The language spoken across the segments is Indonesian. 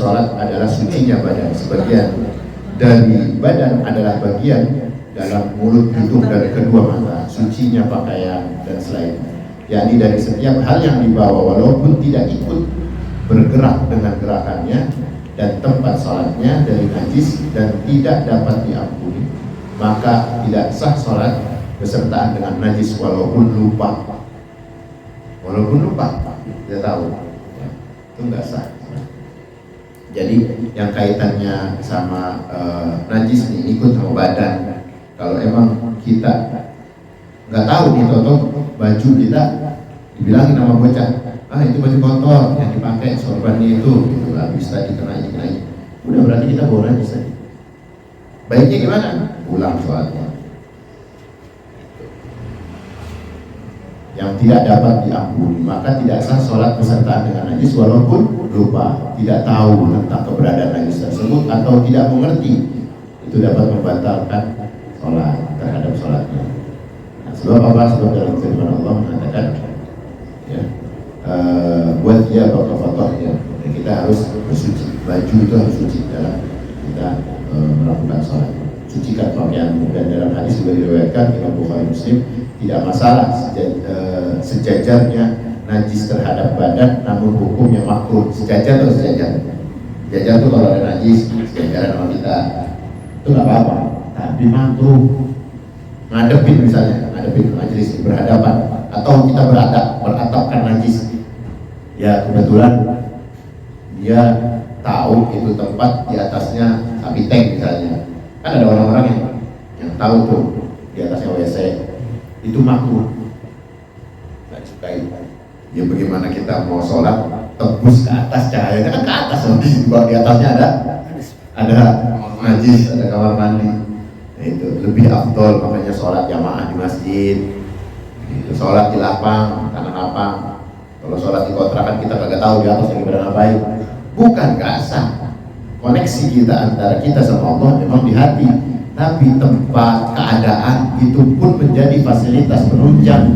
sholat adalah sucinya badan. Sebagian dari badan adalah bagian dalam mulut, hidung, dan kedua mata, sucinya pakaian dan selainnya, yakni dari setiap hal yang dibawa walaupun tidak ikut bergerak dengan gerakannya, dan tempat sholatnya dari najis dan tidak dapat diampuni, maka tidak sah sholat besertaan dengan najis walaupun lupa. Tidak tahu ya, itu nggak sah. Jadi yang kaitannya sama najis nih ikut sama badan. Kalau emang kita nggak tahu nih, toto baju kita dibilangin sama bocah, itu baju kotor yang dipakai sorbannya itu, gitu lah, bisa dikenai. Udah berarti kita bawa najis tadi. Baiknya gimana? Ulang sholatnya. Yang tidak dapat diampuni, maka tidak sah sholat besertaan dengan najis walaupun lupa, tidak tahu tentang keberadaan najis tersebut atau tidak mengerti. Itu dapat membatalkan sholat terhadap sholatnya. Nah, sebab apa? Sebab dalam firman Allah mengatakan, ya, buat dia bakal ya, kita harus bersuci, baju itu harus suci dalam kita melakukan sholat. Sucikan pakaianmu, dan dalam hadis juga diriwayatkan Imam Bukhari Muslim, tidak masalah sejajarnya najis terhadap badan, namun hukumnya makruh. Sejajar atau sejajar? Sejajar itu kalau ada najis sejajaran sama kita, itu nggak apa-apa. Tapi makruh ngadepin, misalnya ngadepin majelis berhadapan, atau kita beratapkan najis. Ya kebetulan dia tahu itu tempat di atasnya sapi tank misalnya. Kan ada orang-orang yang tahu tuh di atasnya WC, itu makruh, nggak sukai. Ya bagaimana kita mau sholat tembus ke atas, cahayanya kan ke atas, di atasnya ada najis, ada kamar mandi. Nah, itu lebih afdol, makanya sholat jamaah di masjid, itu sholat di lapang, tanah lapang. Kalau sholat di kontrakan kita kagak tahu di atas lagi pada ngapain. Bukan nggak sah. Koneksi kita antara kita sama Allah memang di hati, tapi tempat, keadaan itu pun menjadi fasilitas penunjang.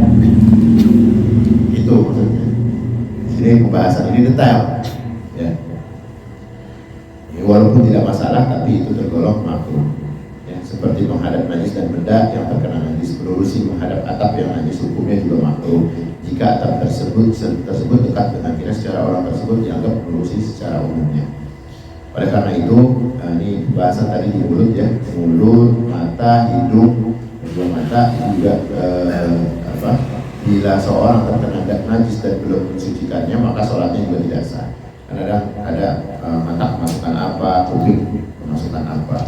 Itu maksudnya. Sini pembahasan ini detail, ya. Walaupun tidak masalah, tapi itu tergolong makruh. Ya, seperti menghadap najis dan benda yang terkena najis, melurusi menghadap atap yang najis, hukumnya juga makruh. Jika atap tersebut dekat dengan kita, secara orang tersebut dianggap melurusi secara umumnya. Oleh karena itu, ini bahasan tadi di mulut ya, mulut, mata, hidung, kedua mata itu juga bila seorang terkena najis dan belum mensucikannya, maka sholatnya juga tidak sah. Karena ada mata kemasukan apa, kuping kemasukan apa,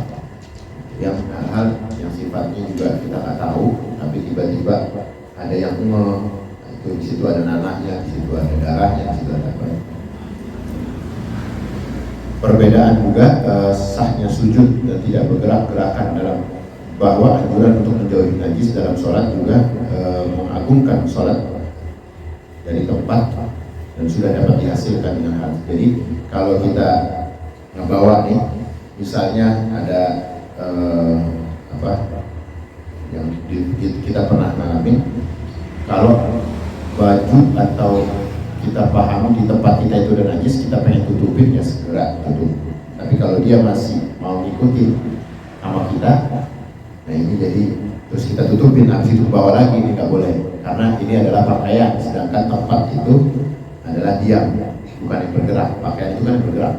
yang hal yang sifatnya juga kita nggak tahu, tapi tiba-tiba ada yang itu di situ ada nanahnya, di situ ada darahnya, di situ ada apa. Perbedaan juga sahnya sujud dan tidak bergerak gerakan dalam, bahwa anjuran untuk menjauhi najis dalam sholat juga mengagungkan sholat dari tempat dan sudah dapat dihasilkan dengan hal. Jadi kalau kita ngebawa nih, misalnya ada yang kita pernah ngalamin, kalau baju atau kita pahami di tempat kita itu ada najis, kita pengen tutupin, ya segera tutup. Tapi kalau dia masih mau ngikutin sama kita, nah ini jadi terus kita tutupin, habis itu bawa lagi, ini nggak boleh, karena ini adalah pakaian, sedangkan tempat itu adalah diam, bukan yang bergerak. Pakaian itu kan yang bergerak.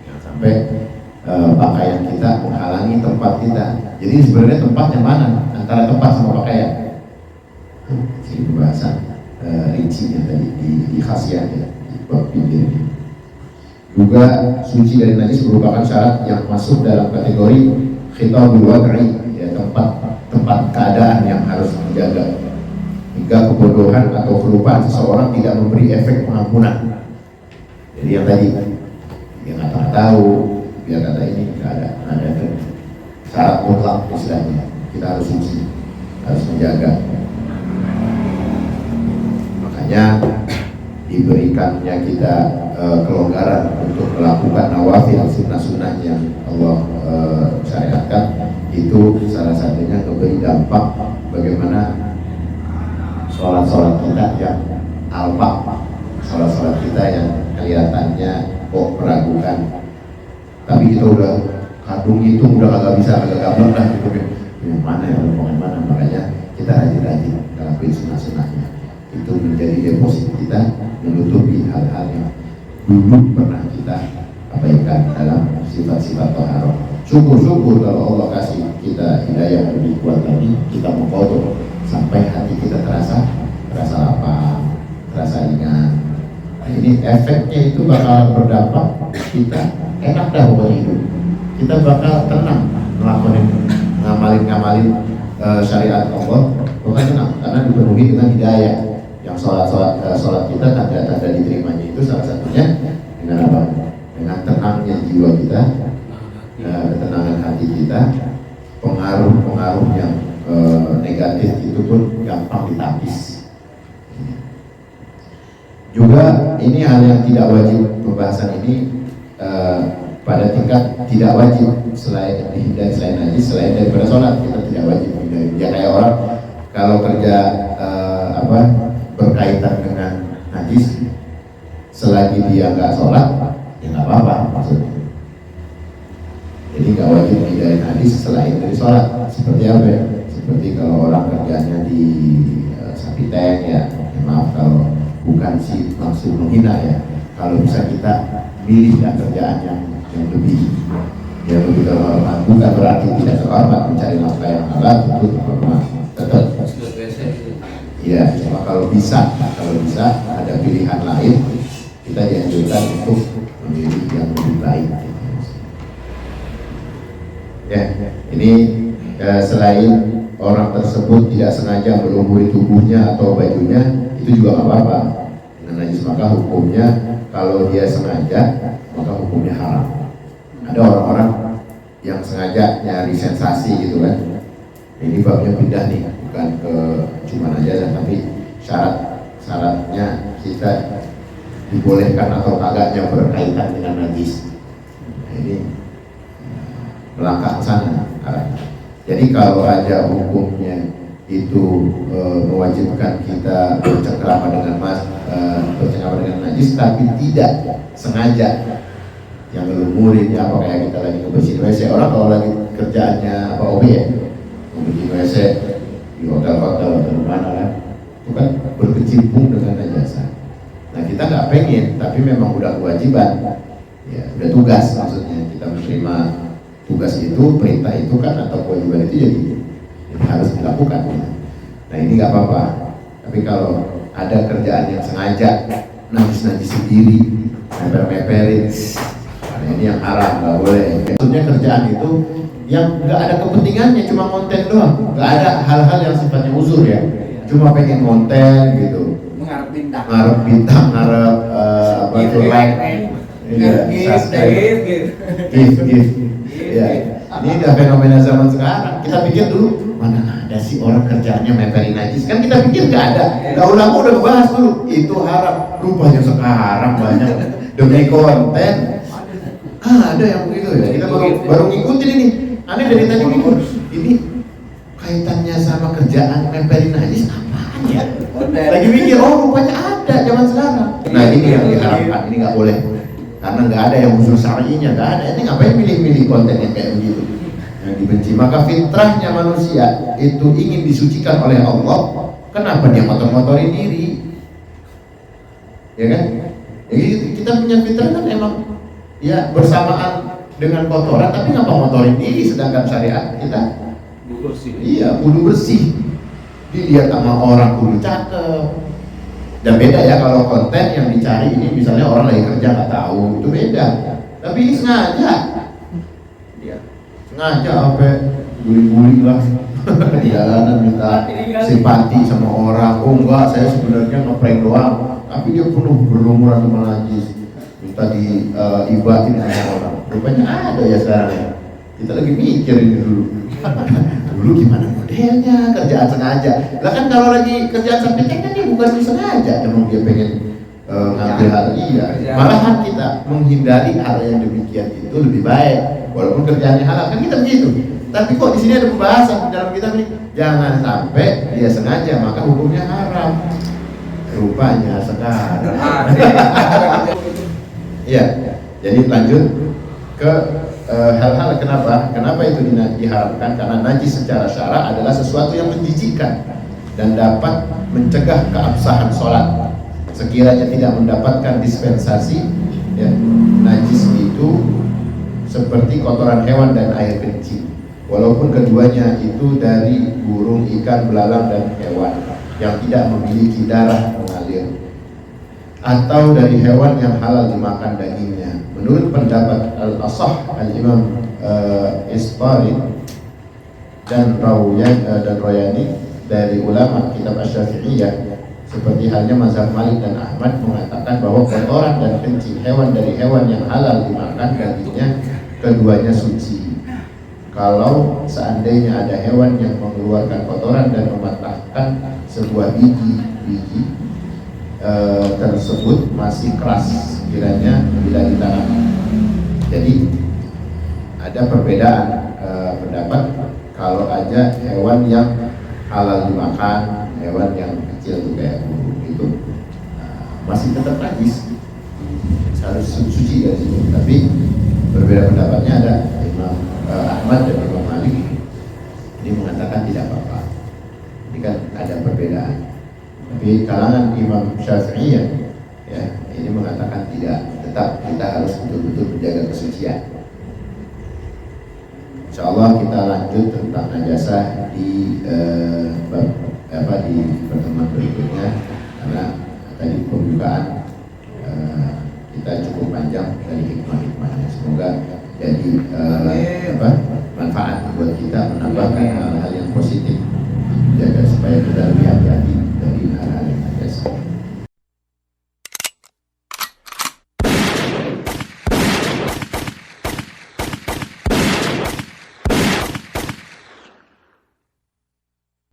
Jangan sampai pakaian kita menghalangi tempat kita. Jadi sebenarnya tempatnya mana antara tempat sama pakaian? Ini pembahasan rincinya tadi di khasiat ya, di bab pinggir ini. Juga suci dari najis merupakan syarat yang masuk dalam kategori khitabul wad'i, ya, tempat keadaan yang harus dijaga hingga kebodohan atau kelupaan seseorang tidak memberi efek pengampunan. Jadi yang tadi dia nggak tahu, dia kata ini nggak ada syarat mutlak istilahnya, kita harus suci, harus menjaga. Makanya diberikannya kita kelonggaran untuk melakukan nawafil, sunnah-sunnah yang Allah syariatkan, itu salah satunya memberi dampak bagaimana sholat-sholat kita yang alpa, sholat-sholat kita yang kelihatannya sekali. Tapi kita udah kadung hitung udah kagak bisa, kagak gampang lah gitu. Yang mana ya rombongan mana, makanya kita rajin-rajin ngelakuin sunah-sunahnya. Itu menjadi deposit kita menutupi hal-hal yang dulu pernah kita abaikan dalam sifat-sifat toharoh. Syukur-syukur kalau Allah kasih kita hidayah yang lebih kuat lagi, kita mengkodok sampai hati kita terasa lapang, terasa ringan. Nah, ini efeknya itu bakal berdampak kita enak dah pokoknya hidup. Kita bakal tenang ngamalin syariat Allah, bukan tenang karena dipenuhi dengan hidayah. Yang sholat kita tanda-tanda diterimanya itu salah satunya dengan apa? Dengan tenangnya jiwa kita, ketenangan hati kita, pengaruh yang negatif itu pun gampang ditapis. Juga ini hal yang tidak wajib, pembahasan ini pada tingkat tidak wajib selain dihindari, selain najis, selain daripada sholat kita tidak wajib menghindari. Ya kayak orang kalau kerja berkaitan dengan najis selagi dia nggak sholat ya nggak apa-apa maksudnya. Jadi nggak wajib menghindari najis selain dari sholat. Seperti apa ya? Seperti kalau orang kerjanya di sapi tank ya maaf kalau bukan sih maksud menghina ya. Kalau bisa kita milih dan kerjaan yang lebih terhormat, bukan berarti tidak terhormat mencari nafkah yang halal, itu terhormat tetap. Ya, cuma kalau bisa ada pilihan lain, kita dianjurkan untuk memilih yang lebih baik. Ya, ini selain orang tersebut tidak sengaja melumuri tubuhnya atau bajunya, itu juga nggak apa-apa. Dengan najis maka hukumnya kalau dia sengaja maka hukumnya haram. Ada orang-orang yang sengaja nyari sensasi gitu kan. Ini babnya pindah nih, bukan ke cuma najazah tapi syaratnya kita dibolehkan atau kagaknya berkaitan dengan najis. Nah, ini melangkah ke sana arahnya. Jadi kalau aja hukumnya itu mewajibkan kita bercengkrama dengan najis tapi tidak sengaja yang ngelumurin ya, apa kayak kita lagi ngebersihin WC. Orang kalau lagi kerjaannya apa OB ya, ngebersihin WC di hotel-hotel atau mana kan, itu kan berkecimpung dengan najasa. Nah kita nggak pengen, tapi memang udah kewajiban, ya udah tugas maksudnya kita menerima tugas itu, perintah itu kan atau kewajiban itu jadi harus dilakukan. Nah ini nggak apa-apa. Tapi kalau ada kerjaan yang sengaja najis sendiri, meper-meperin, nah ini yang haram, nggak boleh. Maksudnya kerjaan itu yang nggak ada kepentingannya, cuma konten doang, nggak ada hal-hal yang sifatnya uzur ya, cuma pengen konten gitu, ngarep bintang, ngarep apa itu like, gift. Ya, ini udah fenomena zaman sekarang. Kita pikir dulu mana ada sih orang kerjaannya meperin najis, kan kita pikir nggak ada. Ulama udah bahas dulu itu haram, rupanya sekarang banyak demi konten. Ada yang begitu ya. Kita baru ngikutin ini. Aneh dari tadi mikir ini kaitannya sama kerjaan meperin najis apaan ya? Lagi mikir rupanya ada zaman sekarang. Nah ini yang diharapkan, ini nggak boleh. Karena nggak ada yang usul syar'inya, nggak ada. Ini ngapain milih-milih konten yang kayak begitu yang dibenci? Maka fitrahnya manusia itu ingin disucikan oleh Allah. Kenapa dia motor-motorin diri? Ya kan? Jadi kita punya fitrah kan emang ya bersamaan dengan kotoran, tapi ngapa motorin diri sedangkan syariat kita bersih. Iya, kudu bersih. Dilihat sama orang kudu cakep. Dan beda ya kalau konten yang dicari ini misalnya orang lagi kerja nggak tahu, itu beda. Tapi ini sengaja, sampai guling-guling lah di jalanan minta simpati sama orang. Oh enggak, saya sebenarnya ngeprank doang, tapi dia penuh berlumuran sama najis, minta diibatin sama orang. Rupanya ada ya sekarang ya. Kita lagi mikir ini dulu gimana modelnya kerjaan sengaja. Lah kan kalau lagi kerjaan sampai kan dia bukan sengaja, emang dia pengen ngambil hal iya. Malahan kita menghindari hal yang demikian itu lebih baik, walaupun kerjaannya halal kan kita begitu. Tapi kok di sini ada pembahasan dalam kitab ini, jangan sampai dia sengaja maka hukumnya haram. Rupanya sekarang. Iya. Jadi lanjut ke hal-hal kenapa itu diharamkan, karena najis secara syara adalah sesuatu yang menjijikkan dan dapat mencegah keabsahan sholat. Sekiranya tidak mendapatkan dispensasi, ya, najis itu seperti kotoran hewan dan air kencing, walaupun keduanya itu dari burung, ikan, belalang, dan hewan yang tidak memiliki darah mengalir, atau dari hewan yang halal dimakan dagingnya. Menurut pendapat al-asah al-imam Isfari dan Royani dari ulama kitab Asy-Syafi'iyah, seperti halnya mazhab Malik dan Ahmad, mengatakan bahwa kotoran dan kencing hewan dari hewan yang halal dimakan dagingnya keduanya suci. Kalau seandainya ada hewan yang mengeluarkan kotoran dan mematahkan sebuah biji tersebut masih keras sekiranya bila ditanam. Jadi ada perbedaan pendapat kalau ada hewan yang halal dimakan, hewan yang kecil tuh kayak burung itu masih tetap najis, harus suci dari situ. Tapi berbeda pendapatnya ada Imam Ahmad dan Imam Malik, ini mengatakan tidak apa-apa. Ini kan ada perbedaan. Tapi kalangan Imam Syafi'iyah, ya, ini mengatakan tidak, tetap kita harus betul-betul menjaga kesucian. Insyaallah kita lanjut tentang najasah di di pertemuan berikutnya, karena tadi pembukaan kita cukup panjang dari hikmah-hikmahnya. Semoga jadi manfaat buat kita, menambahkan hal-hal yang positif, jaga supaya kita lebih hati-hati